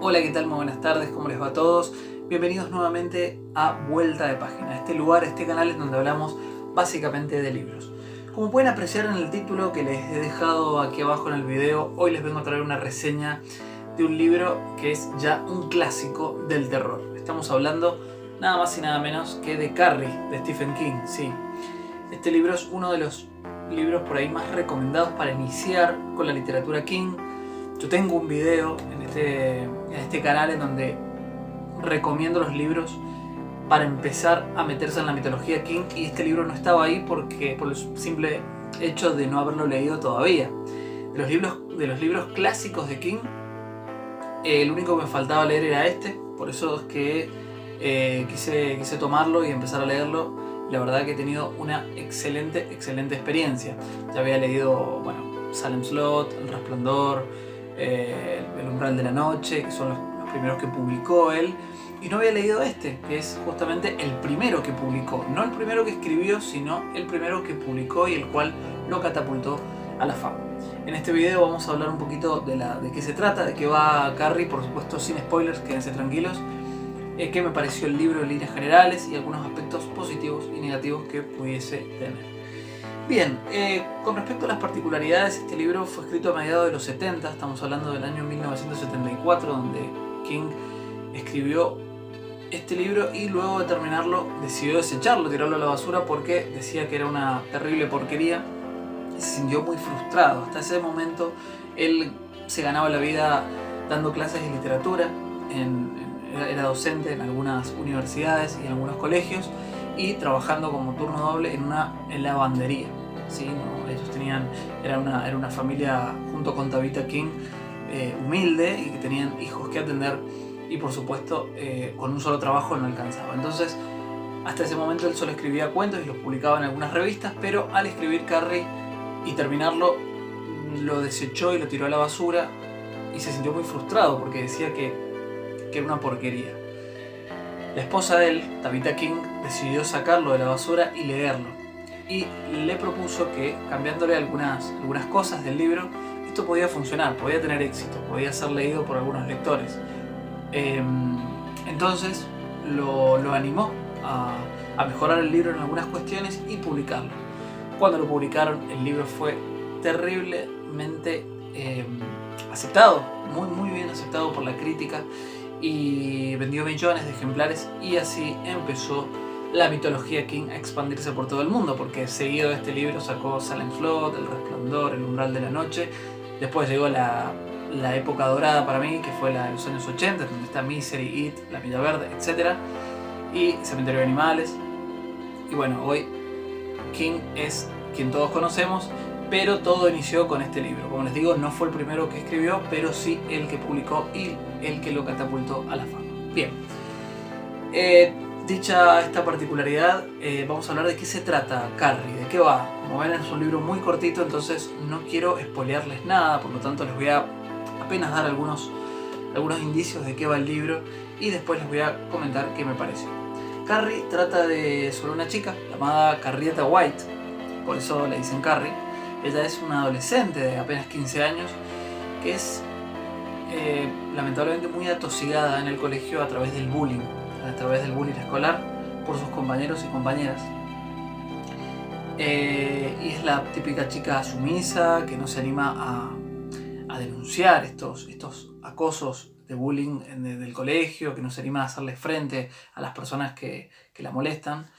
Hola, ¿qué tal? Muy buenas tardes, ¿cómo les va a todos? Bienvenidos nuevamente a Vuelta de Página, este lugar, este canal en donde hablamos básicamente de libros. Como pueden apreciar en el título que les he dejado aquí abajo en el video, hoy les vengo a traer una reseña de un libro que es ya un clásico del terror. Estamos hablando nada más y nada menos que de Carrie, de Stephen King, sí. Este libro es uno de los libros por ahí más recomendados para iniciar con la literatura King. Yo tengo un video en este canal en donde recomiendo los libros para empezar a meterse en la mitología King, y este libro no estaba ahí por el simple hecho de no haberlo leído todavía. De los libros clásicos de King, el único que me faltaba leer era este, por eso es que quise tomarlo y empezar a leerlo. La verdad que he tenido una excelente experiencia. Ya había leído, Salem Slot, El Resplandor, El Umbral de la Noche, que son los primeros que publicó él, y no había leído este, que es justamente el primero que publicó, no el primero que escribió, sino el primero que publicó y el cual lo catapultó a la fama. En este video vamos a hablar un poquito de qué se trata, de qué va Carrie, por supuesto sin spoilers, quédense tranquilos, qué me pareció el libro en líneas generales y algunos aspectos positivos y negativos que pudiese tener. Bien, con respecto a las particularidades, este libro fue escrito a mediados de los 70, estamos hablando del año 1974, donde King escribió este libro y luego de terminarlo decidió desecharlo, tirarlo a la basura porque decía que era una terrible porquería y se sintió muy frustrado. Hasta ese momento él se ganaba la vida dando clases de literatura, era docente en algunas universidades y en algunos colegios, y trabajando como turno doble en lavandería. ¿Sí? No, ellos era una familia junto con Tabitha King humilde, y que tenían hijos que atender, y por supuesto con un solo trabajo no alcanzaba. Entonces hasta ese momento él solo escribía cuentos y los publicaba en algunas revistas, pero al escribir Carrie y terminarlo lo desechó y lo tiró a la basura, y se sintió muy frustrado porque decía que era una porquería. La esposa de él, Tabitha King, decidió sacarlo de la basura y leerlo, y le propuso que, cambiándole algunas cosas del libro, esto podía funcionar, podía tener éxito, podía ser leído por algunos lectores. Entonces lo animó a mejorar el libro en algunas cuestiones y publicarlo. Cuando lo publicaron, el libro fue terriblemente aceptado, muy bien aceptado por la crítica, y vendió millones de ejemplares, y así empezó la mitología King a expandirse por todo el mundo, porque seguido de este libro sacó Salem Slot, El Resplandor, El Umbral de la Noche. Después llegó la época dorada para mí, que fue la de los años 80, donde está Misery, It, La Milla Verde, etc. y Cementerio de Animales. Y bueno, hoy King es quien todos conocemos, pero todo inició con este libro. Como les digo, no fue el primero que escribió, pero sí el que publicó y el que lo catapultó a la fama. Bien, dicha esta particularidad, vamos a hablar de qué se trata Carrie, de qué va. Como ven, es un libro muy cortito, entonces no quiero spoilearles nada, por lo tanto les voy a apenas dar algunos indicios de qué va el libro, y después les voy a comentar qué me pareció. Carrie trata sobre una chica llamada Carrieta White, por eso le dicen Carrie. Ella es una adolescente de apenas 15 años que es lamentablemente muy atosigada en el colegio a través del bullying escolar por sus compañeros y compañeras. Y es la típica chica sumisa que no se anima a denunciar estos acosos de bullying del colegio, que no se anima a hacerle frente a las personas que la molestan.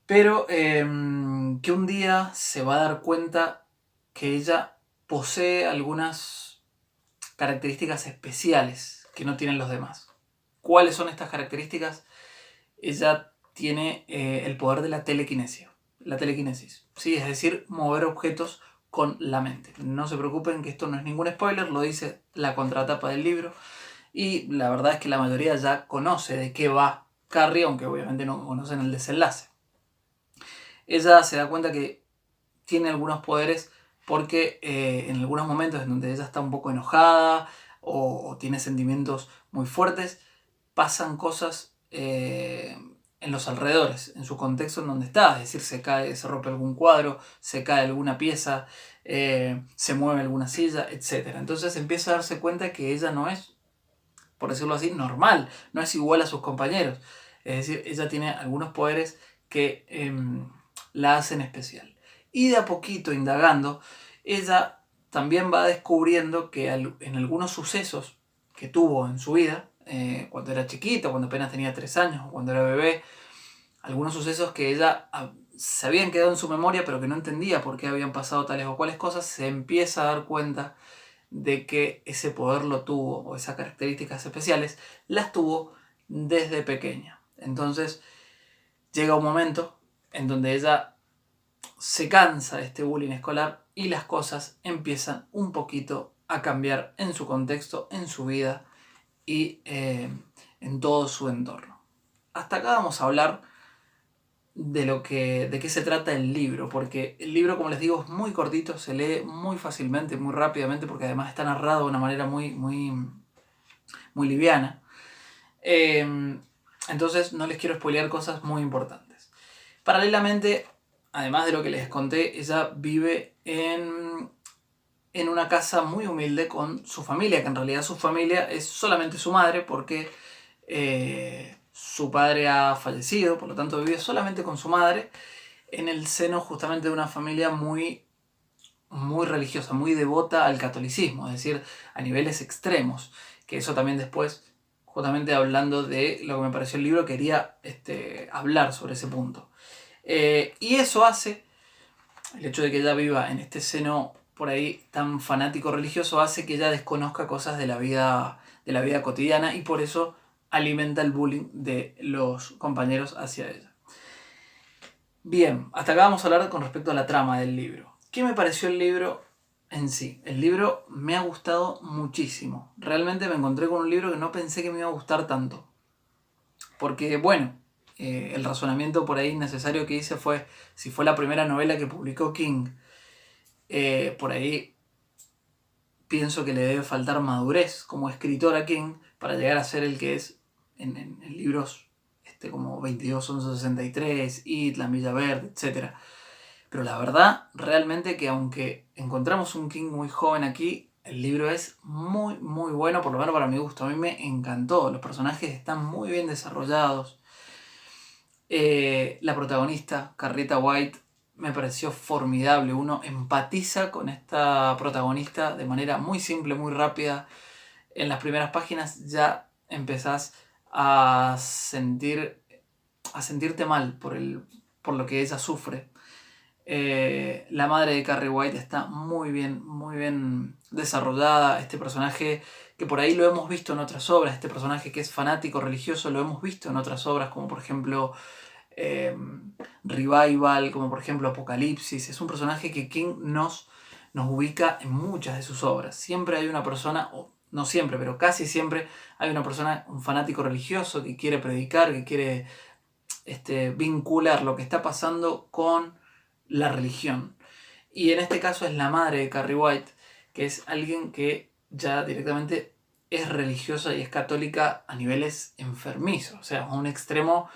Pero que un día se va a dar cuenta que ella posee algunas características especiales que no tienen los demás. ¿Cuáles son estas características? Ella tiene el poder de la telequinesis, ¿sí? Es decir, mover objetos con la mente. No se preocupen, que esto no es ningún spoiler, lo dice la contratapa del libro, y la verdad es que la mayoría ya conoce de qué va Carrie, aunque obviamente no conocen el desenlace. Ella se da cuenta que tiene algunos poderes porque en algunos momentos en donde ella está un poco enojada o tiene sentimientos muy fuertes, pasan cosas en los alrededores, en su contexto en donde está. Es decir, se rompe algún cuadro, se cae alguna pieza, se mueve alguna silla, etc. Entonces empieza a darse cuenta que ella no es por decirlo así, normal, no es igual a sus compañeros. Es decir, ella tiene algunos poderes que la hacen especial. Y de a poquito, indagando, ella también va descubriendo que en algunos sucesos que tuvo en su vida, cuando era chiquita, cuando apenas tenía 3 años, o cuando era bebé, algunos sucesos que ella se habían quedado en su memoria, pero que no entendía por qué habían pasado tales o cuales cosas, se empieza a dar cuenta de que ese poder lo tuvo, o esas características especiales, las tuvo desde pequeña. Entonces llega un momento en donde ella se cansa de este bullying escolar y las cosas empiezan un poquito a cambiar en su contexto, en su vida y en todo su entorno. Hasta acá vamos a hablar de qué se trata el libro, porque el libro, como les digo, es muy cortito, se lee muy fácilmente, muy rápidamente, porque además está narrado de una manera muy liviana. Entonces no les quiero spoilear cosas muy importantes. Paralelamente, además de lo que les conté, ella vive en una casa muy humilde con su familia, que en realidad su familia es solamente su madre, porque su padre ha fallecido, por lo tanto vive solamente con su madre, en el seno justamente de una familia muy religiosa, muy devota al catolicismo, es decir, a niveles extremos, que eso también después, justamente hablando de lo que me pareció el libro, quería hablar sobre ese punto. Y eso hace, el hecho de que ella viva en este seno por ahí tan fanático religioso, hace que ella desconozca cosas de la vida cotidiana, y por eso alimenta el bullying de los compañeros hacia ella. Bien, hasta acá vamos a hablar con respecto a la trama del libro. ¿Qué me pareció el libro en sí? El libro me ha gustado muchísimo. Realmente me encontré con un libro que no pensé que me iba a gustar tanto. Porque, bueno, el razonamiento por ahí necesario que hice fue, si fue la primera novela que publicó King, por ahí pienso que le debe faltar madurez como escritor a King para llegar a ser el que es en libros como 22, 11, 63, It, La Milla Verde, etc. Pero la verdad, realmente que aunque encontramos un King muy joven aquí, el libro es muy bueno, por lo menos para mi gusto. A mí me encantó, los personajes están muy bien desarrollados. La protagonista, Carrieta White, me pareció formidable. Uno empatiza con esta protagonista de manera muy simple, muy rápida. En las primeras páginas ya empezás a sentirte mal por lo que ella sufre. La madre de Carrie White está muy bien desarrollada. Este personaje que por ahí lo hemos visto en otras obras, este personaje que es fanático religioso, lo hemos visto en otras obras, como por ejemplo Revival, como por ejemplo Apocalipsis. Es un personaje que King nos ubica en muchas de sus obras. Siempre hay una persona, o no siempre, pero casi siempre hay una persona, un fanático religioso que quiere predicar, que quiere vincular lo que está pasando con la religión. Y en este caso es la madre de Carrie White, que es alguien que ya directamente es religiosa y es católica a niveles enfermizos, o sea, a un extremo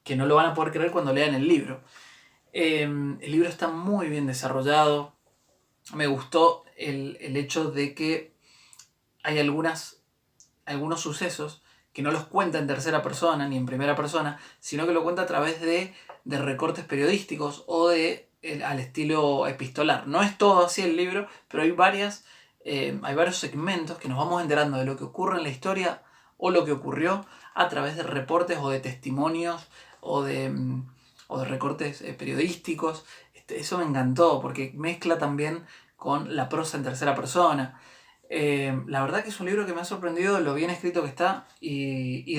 que no lo van a poder creer cuando lean el libro. El libro está muy bien desarrollado. Me gustó el hecho de que hay algunos sucesos que no los cuenta en tercera persona ni en primera persona, sino que lo cuenta a través de recortes periodísticos o al estilo epistolar. No es todo así el libro, pero hay varios segmentos que nos vamos enterando de lo que ocurre en la historia o lo que ocurrió a través de reportes o de testimonios o de recortes periodísticos. Eso me encantó porque mezcla también con la prosa en tercera persona. La verdad que es un libro que me ha sorprendido lo bien escrito que está y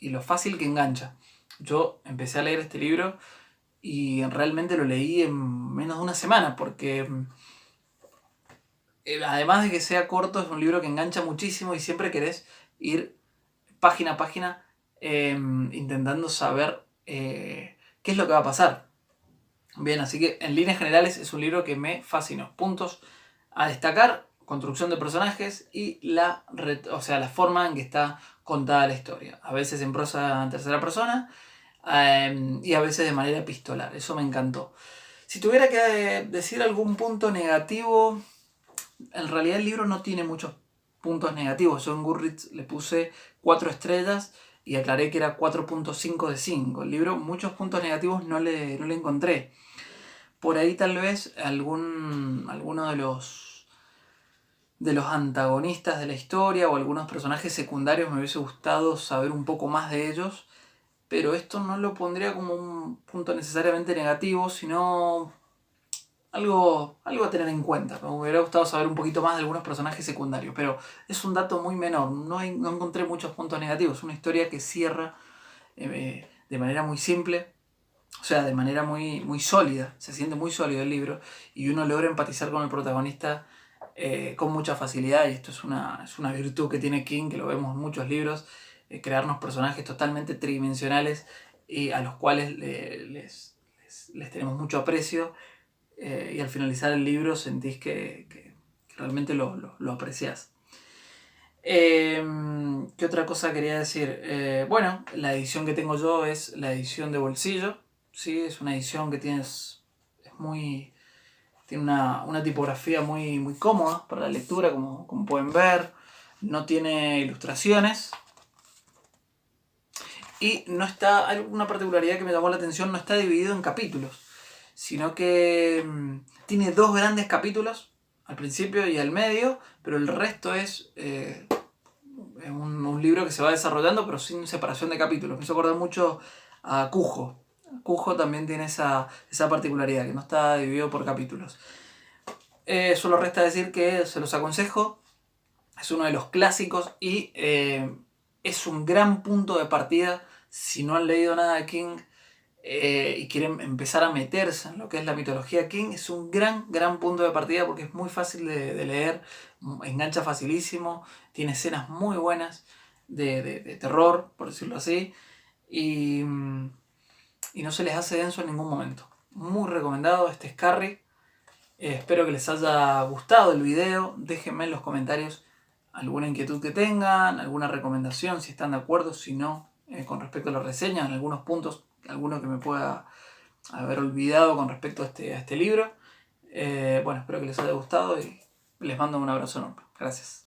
lo fácil que engancha. Yo empecé a leer este libro y realmente lo leí en menos de una semana porque además de que sea corto, es un libro que engancha muchísimo y siempre querés ir página a página intentando saber qué es lo que va a pasar. Bien, así que en líneas generales es un libro que me fascinó. Puntos a destacar: construcción de personajes y la forma en que está contada la historia. A veces en prosa en tercera persona y a veces de manera epistolar. Eso me encantó. Si tuviera que decir algún punto negativo, en realidad el libro no tiene muchos puntos negativos. Yo en Goodreads le puse 4 estrellas y aclaré que era 4.5 de 5. El libro, muchos puntos negativos no le encontré. Por ahí tal vez alguno de los antagonistas de la historia o algunos personajes secundarios me hubiese gustado saber un poco más de ellos, pero esto no lo pondría como un punto necesariamente negativo, sino algo a tener en cuenta. Me hubiera gustado saber un poquito más de algunos personajes secundarios, pero es un dato muy menor. No encontré muchos puntos negativos. Es una historia que cierra de manera muy simple, o sea, de manera muy sólida. Se siente muy sólido el libro y uno logra empatizar con el protagonista con mucha facilidad. Y esto es una virtud que tiene King, que lo vemos en muchos libros, crearnos personajes totalmente tridimensionales y a los cuales les tenemos mucho aprecio. Y al finalizar el libro sentís que realmente lo apreciás. ¿Qué otra cosa quería decir? Bueno, la edición que tengo yo es la edición de bolsillo. ¿Sí? Es una edición que tiene una tipografía muy cómoda para la lectura, como pueden ver. No tiene ilustraciones. Y no está, hay una particularidad que me llamó la atención, no está dividido en capítulos, sino que tiene 2 grandes capítulos, al principio y al medio, pero el resto es un libro que se va desarrollando, pero sin separación de capítulos. Me hizo acordar mucho a Cujo. Cujo también tiene esa particularidad, que no está dividido por capítulos. Solo resta decir que se los aconsejo, es uno de los clásicos y es un gran punto de partida si no han leído nada de King y quieren empezar a meterse en lo que es la mitología King. Es un gran punto de partida porque es muy fácil de leer, engancha facilísimo, tiene escenas muy buenas de terror, por decirlo así, y no se les hace denso en ningún momento. Muy recomendado, este es Carrie. Espero que les haya gustado el video. Déjenme en los comentarios alguna inquietud que tengan, alguna recomendación, si están de acuerdo, si no, con respecto a la reseña, en algunos puntos, alguno que me pueda haber olvidado con respecto a este libro. Bueno, espero que les haya gustado y les mando un abrazo enorme. Gracias.